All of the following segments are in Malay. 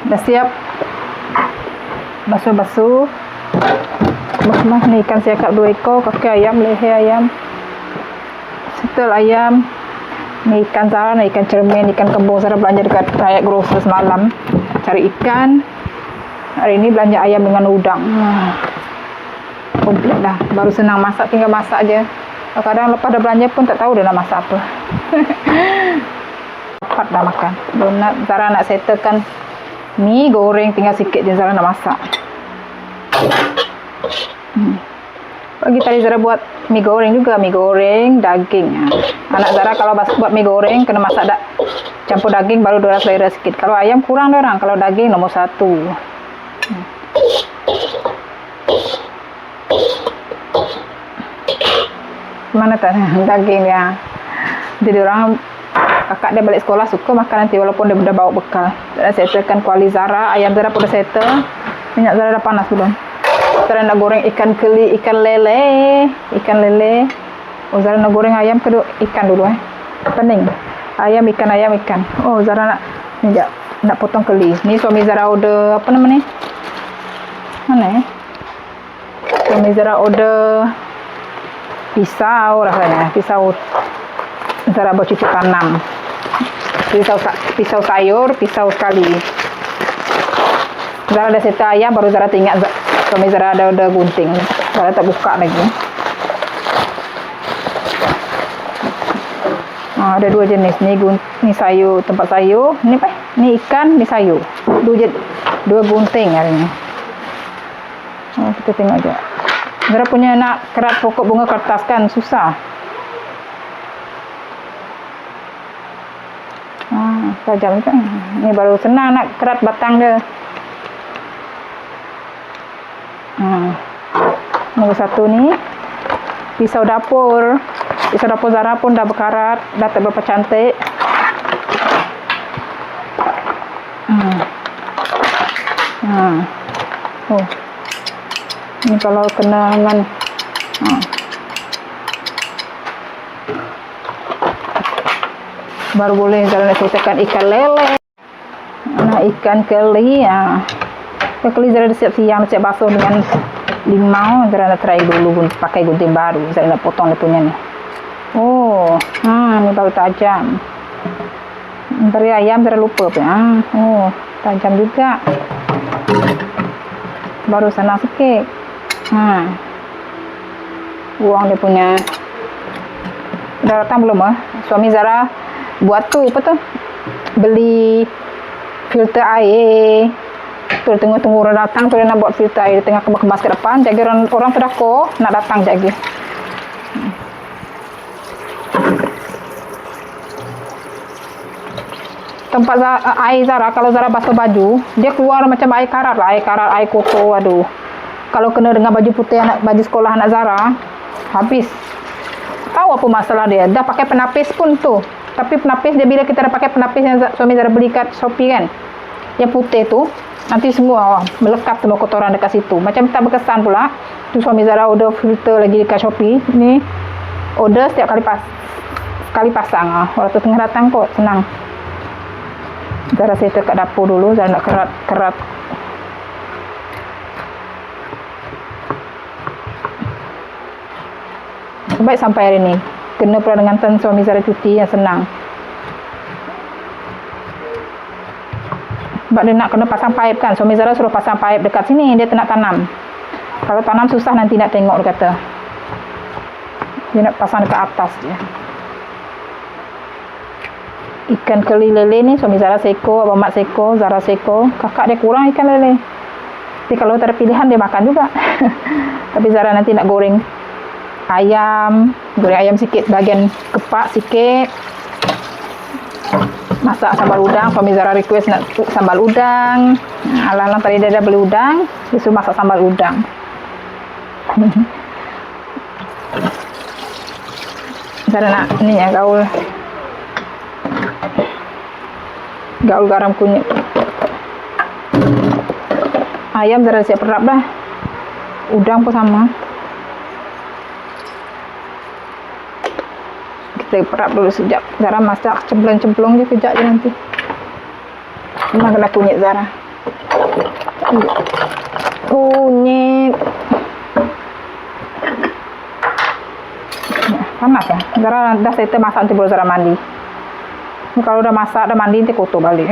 Dah siap basuh-basuh. Basmah ni ikan siakap 2 ekor, kaki ayam, leher ayam, setel ayam. Ni ikan Zara, ni ikan cermin, ikan kembung. Zara belanja dekat Rakyat Grocer semalam cari ikan. Hari ini belanja ayam dengan udang. Komplit dah. Baru senang masak, tinggal masak je. Kadang lepas dah belanja pun tak tahu dah nak masak apa. Cepat dah makan. Zara nak settlekan mi goreng, tinggal sikit je Zara nak masak. Pagi tadi Zara buat mi goreng juga, mi goreng daging. Anak Zara kalau buat mi goreng kena masak campur daging baru dia selera sikit. Kalau ayam kurang dia orang, kalau daging nombor 1. Mana tak daging dia. Jadi orang kakak dia balik sekolah suka makan nanti walaupun dia dah bawa bekal. Zara settlekan kuali Zara, ayam Zara pun dah settle. Minyak Zara dah panas belum? Zara nak goreng ikan keli, ikan lele. Oh, Zara nak goreng ayam ke ikan dulu pening. Ayam ikan. Oh, Zara nak potong keli. Ni suami Zara order apa nama ni? Mana Suami Zara order pisau rasanya. Pisau Zara buat cuci tanam. Pisau sayur, pisau sekali. Zara dah settle ayam, baru Zara teringat suami Zara ada gunting. Zara tak buka lagi. Ada 2 jenis. Ni sayur, tempat sayur. Ni ikan, ni sayur. 2 gunting hari ni. Kita tengok je. Zara punya nak kerat pokok bunga kertas kan susah. Tajam kan. Ni baru senang nak kerat batang dia. Nombor 1 ni pisau dapur. Pisau dapur Zara pun dah berkarat, dah tak berapa cantik. Oh. Ni kalau kena dengan baru boleh Zara nak ceritakan ikan lele. Ikan keli. Ikan keli Zara dah siap siang, siap basuh dengan limau. Zara nak try dulu pakai gunting baru. Zara nak potong dia punya ni. Oh, ni baru tajam. Dari ayam Zara lupa pun. Oh, tajam juga. Baru senang sikit. Buang dia punya. Dah datang belum Suami Zara buat apa tu? Beli filter air. Tu tunggu orang datang tu dia nak buat filter air. Dia tengah kemas ke depan. Jadi orang terdakor nak datang jadi. Tempat air Zara, kalau Zara basuh baju, dia keluar macam air karat lah. Air kotor, aduh. Kalau kena dengan baju putih baju sekolah anak Zara, habis. Tahu apa masalah dia? Dah pakai penapis pun tu. Tapi penapis dia, bila kita dah pakai penapis yang suami Zara beli kat Shopee kan, yang putih tu, nanti semua melekat semua kotoran dekat situ. Macam tak berkesan pula. Tu suami Zara order filter lagi dekat Shopee. Ni order setiap kali pasang. Waktu tengah datang kot, senang. Zara settle kat dapur dulu. Zara nak kerat. Baik sampai hari ni. Kena pula dengan suami Zara cuti yang senang. Sebab dia nak kena pasang paip kan. Suami Zara suruh pasang paip dekat sini. Dia nak tanam. Kalau tanam susah nanti nak tengok dia kata. Dia nak pasang dekat atas je. Ikan keli lele ni suami Zara seko, abang mak seko, Zara seko. Kakak dia kurang ikan lele. Tapi kalau tak ada pilihan dia makan juga. Tapi Zara nanti nak goreng ayam sikit, bahagian kepak sikit. Masak sambal udang. Suami Zara request nak sambal udang. Alang-alang tadi dia dah beli udang, dia suruh masak sambal udang. Zara nak ni gaul garam kunyit. Ayam Zara siap perap dah. Udang pun sama. Kita perap dulu sekejap. Zara masak cemplung je kejap je nanti. Memang kena kunyit Zara. Kunyit. Panas ya. Zara dah settle masak nanti baru Zara mandi. Ini kalau udah masak, udah mandi nanti kotor balik.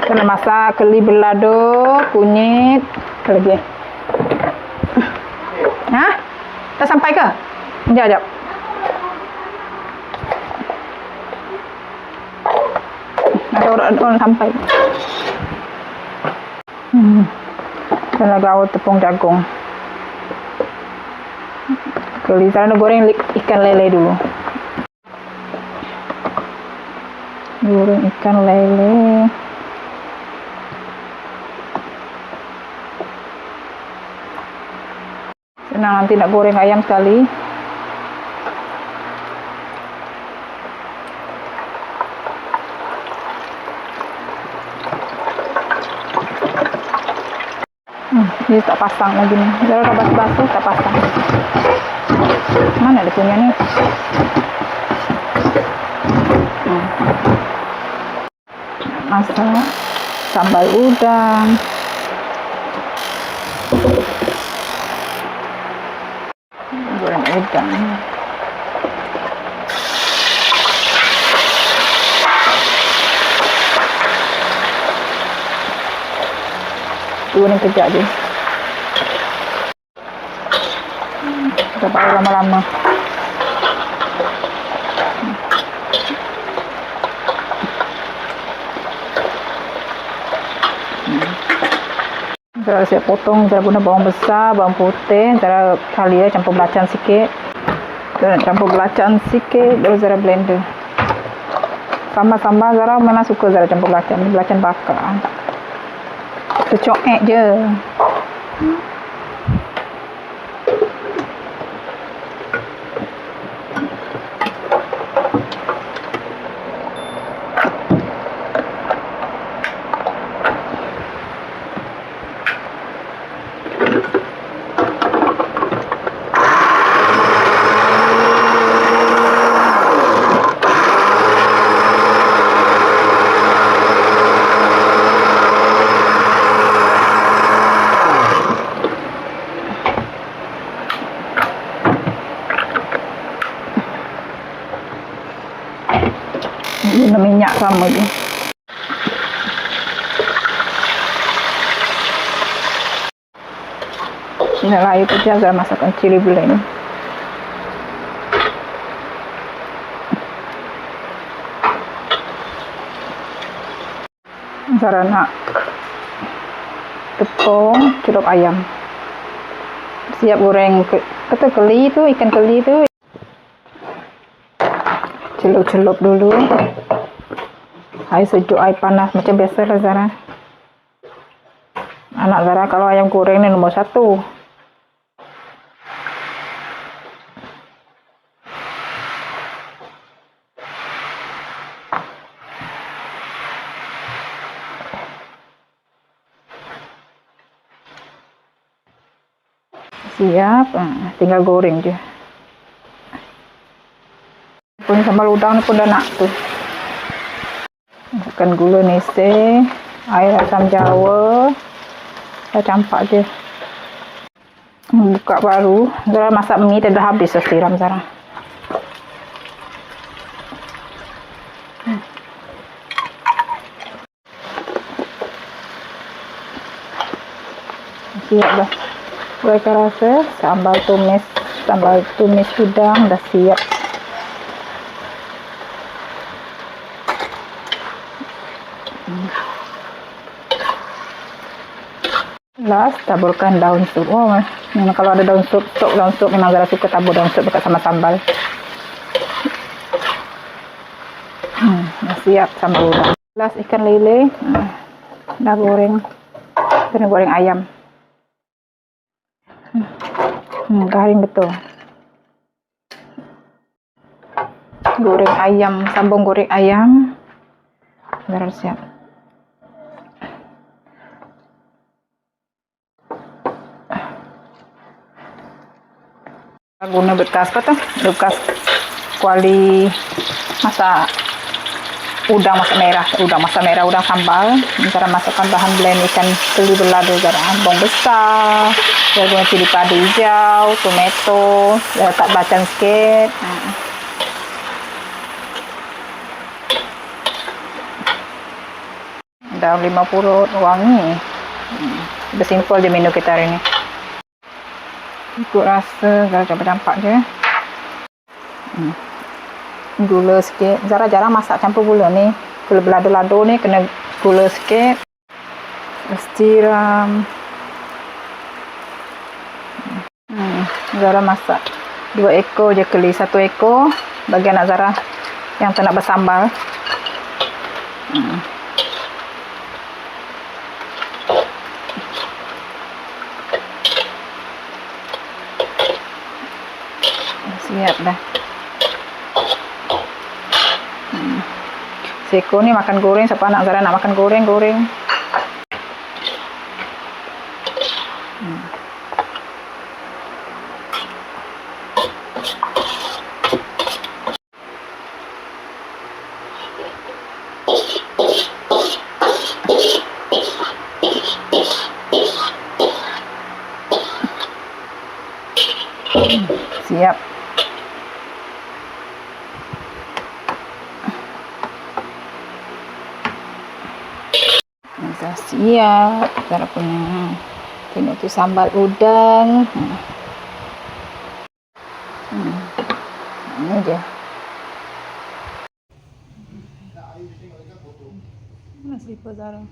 Kita masak keli belado, kunyit, apa lagi? Hah? Dah sampai ke? Sekejap. Ada orang sampai. Dan lagi awal tepung jagung. Keli Zara goreng ikan lele dulu. Goreng ikan lele. Senang nanti nak goreng ayam sekali. Ini tak pasang lagi nih. Kalau udah basuh-basuh tak pasang. Mana dia punya nih? Masak sambal udang. Goreng udang. Goreng kejap je. Kita pakai lama-lama. Saya siap potong, saya guna bawang besar, bawang putih, saya kali campur belacan sikit. Saya campur belacan sikit, baru saya blender. Sambal-sambal Zara mana suka Zara campur belacan bakar. Tercoek je. Guna minyak sama je. Ini lah air putih Zara masukkan cili blend. Zara nak tepung celup ayam. Siap goreng kata keli tu, ikan keli tu. Celup-celup dulu. Air sejuk, air panas macam biasa lah Zara. Anak Zara kalau ayam goreng ni nombor 1. Siap, tinggal goreng je. Punya sambal udang ni pun dah nak tu. Masukkan gula nisi, air asam jawa, dah campak je. Buka baru, Zara masak mie dah habis siram Zara. Siap dah. Mereka rasa sambal tumis udang dah siap. Last taburkan daun sup. Oh, memang kalau ada daun sup memang Zara suka tabur daun sup dekat sama sambal. Dah siap sambal udang. Last ikan lele. Dah goreng. Kena goreng ayam. Garing betul. Goreng ayam, sambung goreng ayam. Zara siap. Guna bekas apa tuh? Bekas kuali masak udang masak merah, udang sambal. Zara masukkan bahan blend ikan teri belado Zara. Bawang besar, Zara guna cili padi hijau, tomato, Zara letak bacang sikit. Daun 50 wangi. Udah simple je menu kita hari ni. Ikut rasa, Zara coba campak je. Gula sikit. Zara jarang masak campur gula ni. Gula belado-lado ni kena gula sikit. Tiram. Zara masak 2 ekor je keli. 1 ekor bagi anak Zara yang tak nak bersambal. Siap dah. Seko ni makan goreng, siapa anak Zara nak makan goreng. Siap. Dah siap Zara punya. Tengok tu sambal udang. Ini je. Mana slipper Zara?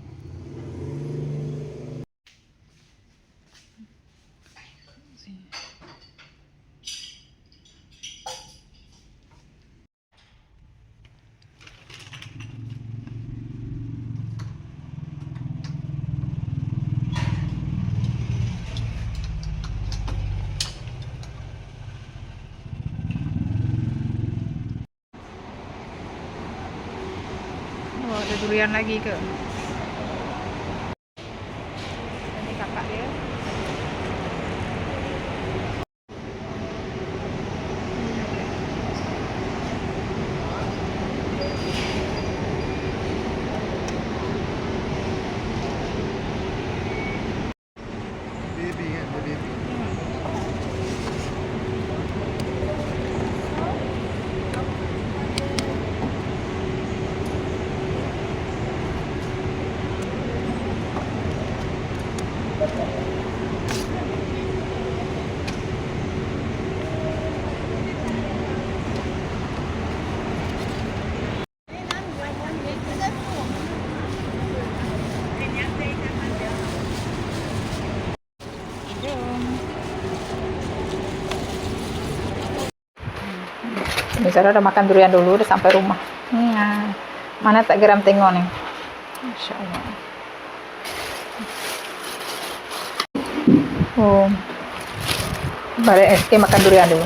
Oh, ada durian lagi ke? Ini kakak dia. Ini Zara udah makan durian dulu, udah sampai rumah. Mana tak geram tengok nih. Masya Allah. Oh, balik SK makan durian dulu.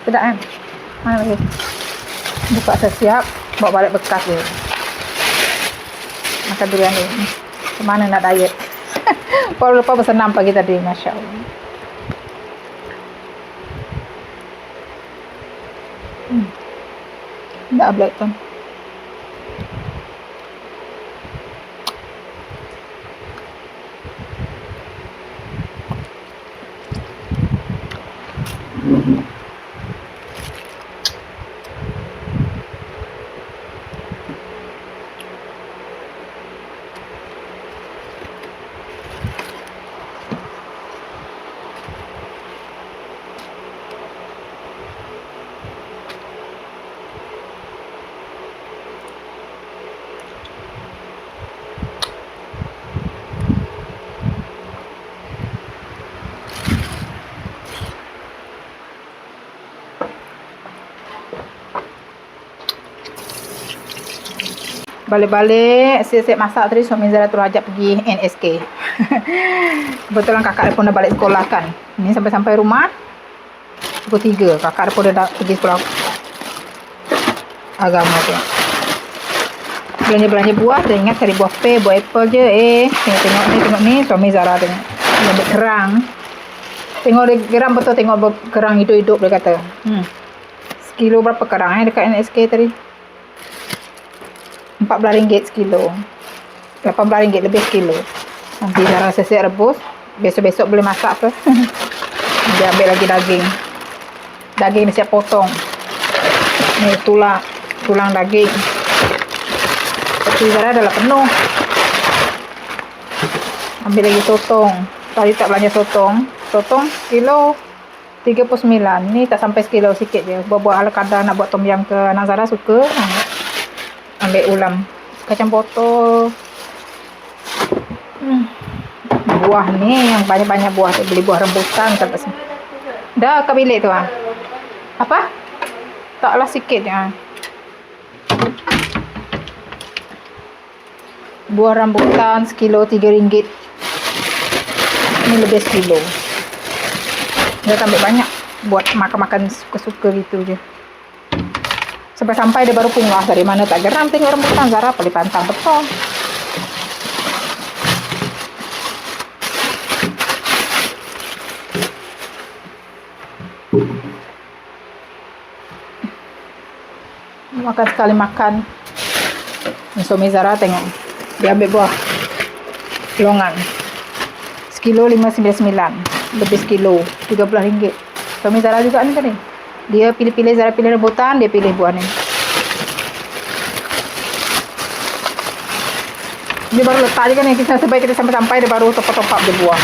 Sedap kan? Mana lagi? Buka sesiap, bawa balik bekas dulu. Makan durian dulu. Kemana nak diet? Baru lupa bersenam pagi tadi, Masya Allah. Dah black tu. Balik-balik, siap-siap masak tadi suami Zara terus ajak pergi NSK. Kebetulan kakak dia pun dah balik sekolah kan. Ini sampai-sampai rumah pukul 3. Kakak dia pun dah pergi sekolah agama tu. Belanja-belanja buah, saya ingat cari buah pear, buah apple je. Tengok ni, suami Zara tengok. Dia ambil kerang. Tengok dia geram betul, tengok kerang hidup-hidup dia kata. Sekilo berapa kerang dekat NSK tadi? RM14 sekilo. RM18 lebih sekilo. Nanti Zara siap rebus. Besok-besok boleh masak ke. Dia ambil lagi daging. Daging ni siap potong. Ni tulang daging. Tapi Zara dah lah penuh. Ambil lagi sotong. Tadi tak belanja sotong. Sotong kilo 39. Ni tak sampai sekilo, sikit je. Buat-buat ala kadar nak buat tom yam ke anak Zara suka. Ambil ulam. Kacang botol. Buah ni yang banyak-banyak buah. Beli buah rambutan sampai sini. Dah ke bilik tu ah. Apa? Taklah sikit je. Buah rambutan sekilo RM3. Ini lebih sekilo. Dia ambil banyak buat makan-makan suka-suka gitu je. Sampai-sampai dia baru punggah. Dari mana tak geram tengok rambutan. Zara paling pantang betul. Makan sekali makan. Suami Zara tengok. Dia ambil buah longan. Sekilo RM5.99. Lebih sekilo RM13. Suami Zara juga ni tadi. Dia pilih-pilih, Zara pilih rambutan, dia pilih buah ni. Dia baru letak je kan ni. Sebaik kita sampai-sampai dia baru top-top dia buah.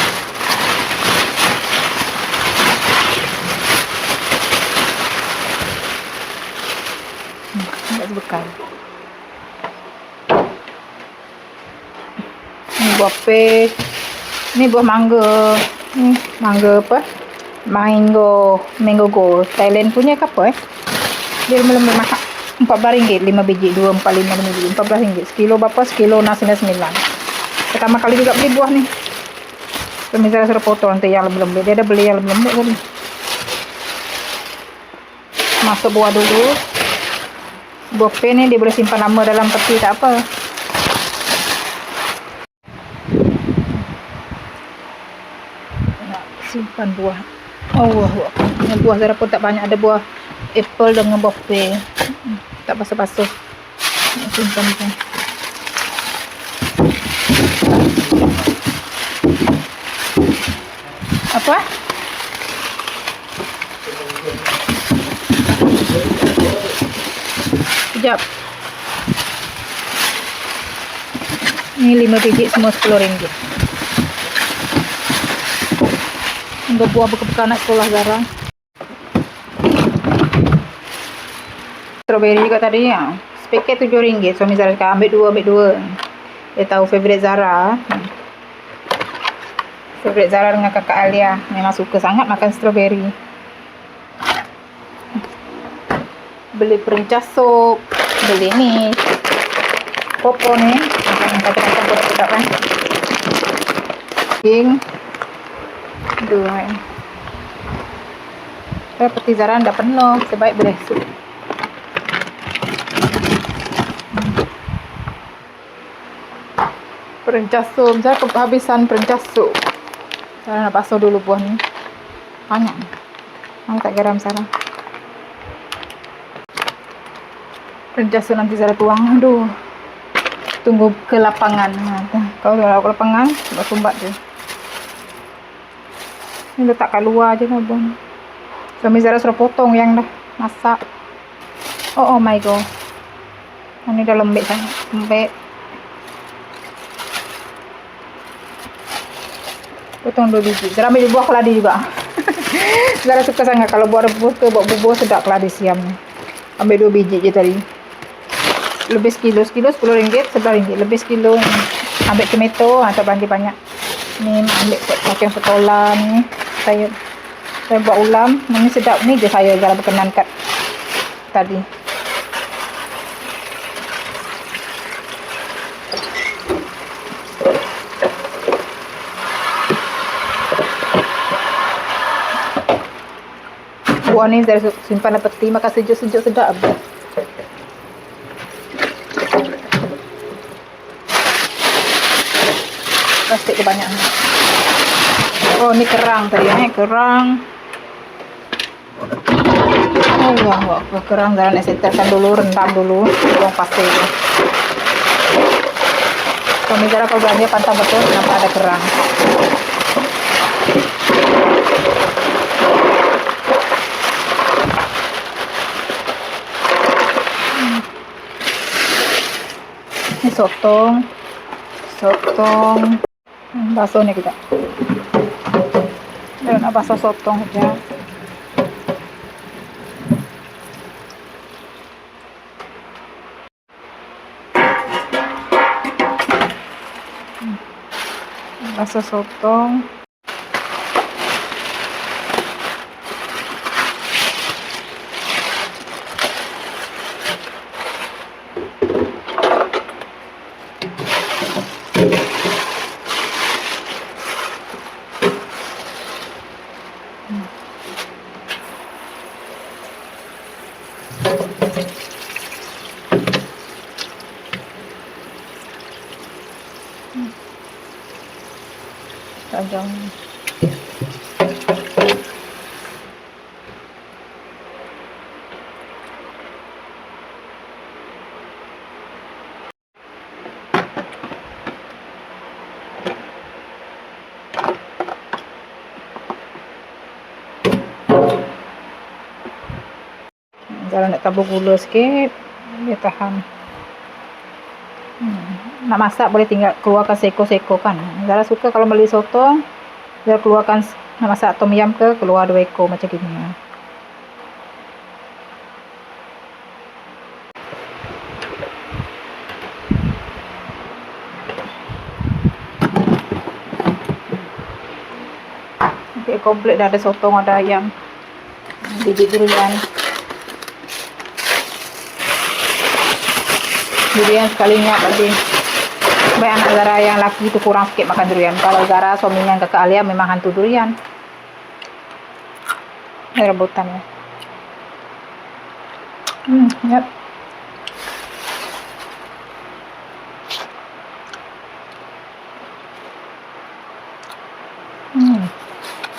Tak sebekal. Ni buah peh. Ni buah mangga. Ni mangga apa? Mango go. Thailand punya ke apa Dia lembut mahal. RM14, 5 biji, 2, 4, 5 biji, RM14. Sekilo berapa? Sekilo RM6.99. Pertama kali juga beli buah ni. Suami Zara suruh potong nanti yang lembut-lembut. Dia dah beli yang lembut-lembut tadi. Masuk buah dulu. Buah peh ni dia boleh simpan lama dalam peti, tak apa. Nak simpan buah. Buah Zara pun tak banyak. Ada buah apple dengan buah peh. Tak basuh-basuh. Nak simpan pun. Apa? Sekejap. Ni 5 biji semua RM10. Untuk buah bekal-bekal anak sekolah Zara. Strawberry juga tadi ya. Sepaket RM7. Suami Zara cakap ambil dua. Dia tahu favorite Zara. Favorite Zara dengan kakak Alia. Memang suka sangat makan strawberry. Beli perencah sup. Beli ni. Popo ni. Macam-macam budak-budak kan. Daging. Dua. Peti Zara dah penuh. Sebaik boleh sup. Perencah sup. Zara kehabisan perencah sup. Zara nak basuh dulu buah ni. Banyak. Mana tak garam Zara. Perencah sup nanti Zara tuang. Aduh. Tunggu ke lapangan. Kalau dah ke lapangan, sumbat je. Ni letak kat luar je lah buah ni. Suami Zara suruh potong yang dah masak. Oh my god. Ini dah lembek sangat. Lembek. Potong 2 biji. Zara ambil buah keladi juga. Zara suka sangat kalau buat rebus ke buat bubur sedap keladi siam ni. Ambil 2 biji je tadi. Lebih sekilo RM10, RM11. Lebih sekilo. Ambil tomato atau banyak. Ni ambil kacang petolan ni. Saya buat ulam. Ini sedap ni je saya Zara berkenan kat tadi. Buah ni Zara simpan dalam peti, makan sejuk-sejuk sedap. Plastik kebanyakan. Oh, ni kerang tadi kerang. Allah, kerang Zara nak setelkan dulu, rendam dulu bawang pasir. Suami Zara kalau belanja pantang betul kenapa ada kerang. Ini sotong, basuh nih kita. Nak basuh sotong aja. Basuh sotong. Tajam. Zara nak tabur gula sikit, dia tahan. Nak masak boleh tinggal keluarkan seko-seko kan. Zara suka kalau beli sotong, Zara keluarkan, nak masak tom yum ke, keluar 2 ekor macam gini. Nanti komplit dah ada sotong, ada ayam, biji durian. Durian sekalinya tadi. Baik anak Zara yang laki itu kurang sikit makan durian. Kalau Zara suaminya yang kakak Alia memang hantu durian. Ini rebutan ya. Yap.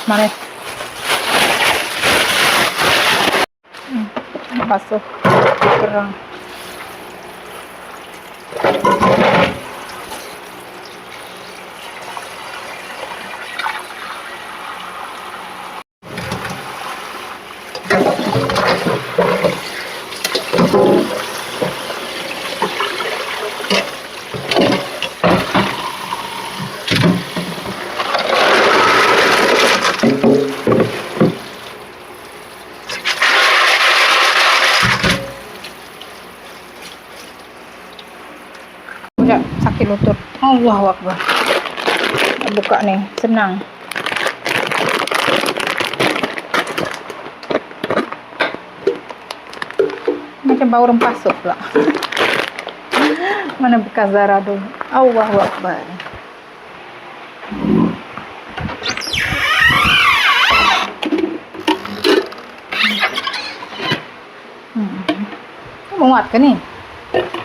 Manis. Basuh kerang. Sakit lutut. Allahu Akbar. Buka nih, senang. Macam bau rempah sup pula. Mana bekas Zara dulu. Allahu Akbar. Muat ke nih?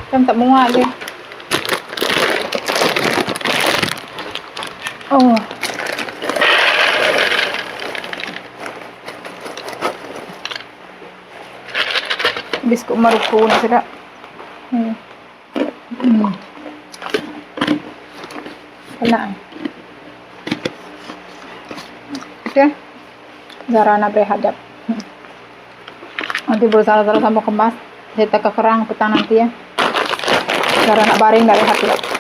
Kan tak muat dia. Oh. Biskut Maroko ni sedap. Enak. Okey. Zara nak berhadap. Nanti berusaha Zara sama kemas. Saya tak kerang petang nanti ya. Zara nak baring dari hati.